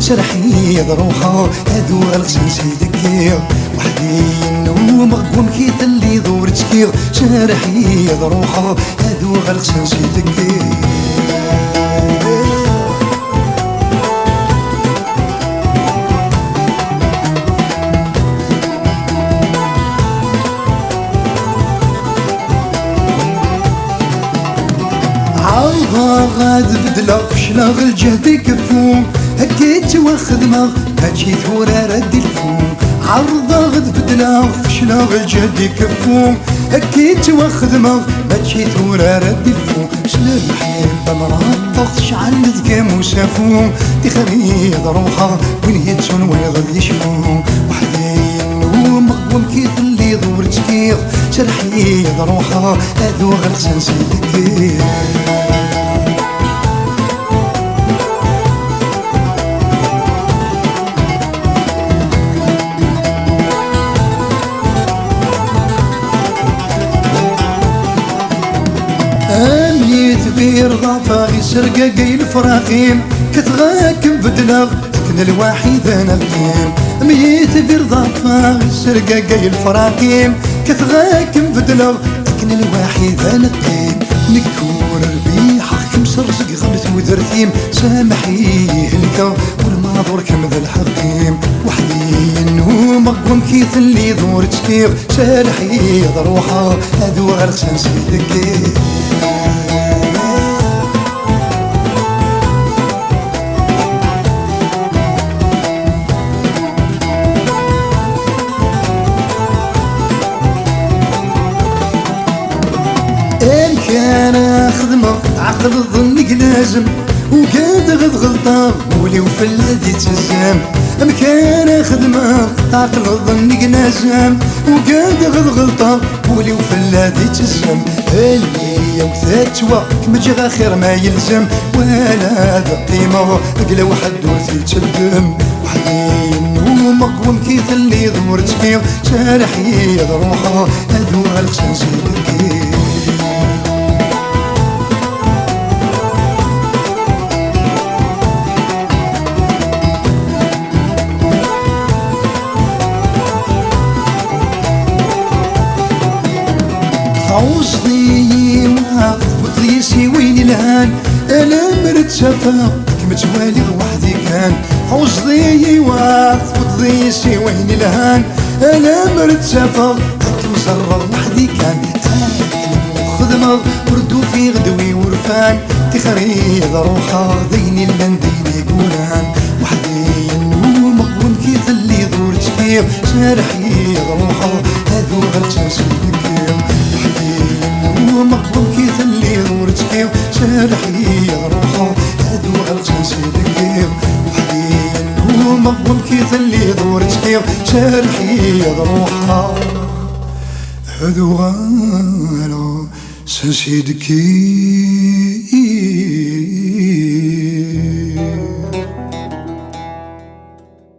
شرحي ضروخة هادو غلغسن سيدك وحدي النوم مغقوم كيت اللي دور تكيغ شرحي ضروخة هادو غلغسن سيدك غاد بدلا فشلا الجهد يكفو هكيت وخدمة هاتشي ثورة ردي الفو عرضة غد بدلا فشلا الجهد يكفو هكيت وخدمة هاتشي ثورة ردي الفو شلا الحياة بمراطق شعل ذكام وسافو تخلي ضروحة وين يتسون ويغد يشفو وحدي النوم مقوم كيف اللي دور تكيغ شرحي ضروحة هادو غرسان سيدك في رضافة يسرقا قايل فراقين كتغاكم بدلاغ تكن الواحد انا بكين ميت في رضافة يسرقا قايل فراقين كتغاكم بدلاغ تكن الواحد انا بكين نكور ربيحة كمسر رزق غمت ودرتيم سامحي هلكا والماضور كم ذا الحقيم وحدي النوم مقوم كيث اللي دور تكير سالحي ضروحة هادو غرسان سيدك كان خدمة عقل ظنك لازم وقاد غد غلطة ولي وفلادي تزام كان خدمة عقل ظنك لازم وقاد غد غلطة ولي وفلادي تزام اللي وثات وقت مجغى خير ما يلزم ولا ذا قيمة اقلا واحد ورثي تلدم وحدي النوم مقوم كيف اللي ضمر تكير شارحي ضروحة هادو غالغسان سيدك عوزني وقت بطيسي وين الهان انا مرت شفا متوالي وحدي كان عوزني وقت بطيسي وين الهان انا مرت شفا مزرر وحدي كان خدمة وردو في غدوي ورفان تخري ضروحة ديني اللنديني قولان وحدي النوم مقوم كيف اللي دور تكير شارحي ضروحة هادو غرسان سيدك مقبول كيف اللي دور تكيو شارحي روحه هادو غلغسان سيدك وحدي مقبول كيف اللي دور تكيو شارحي روحه هادو غلغسان سيدك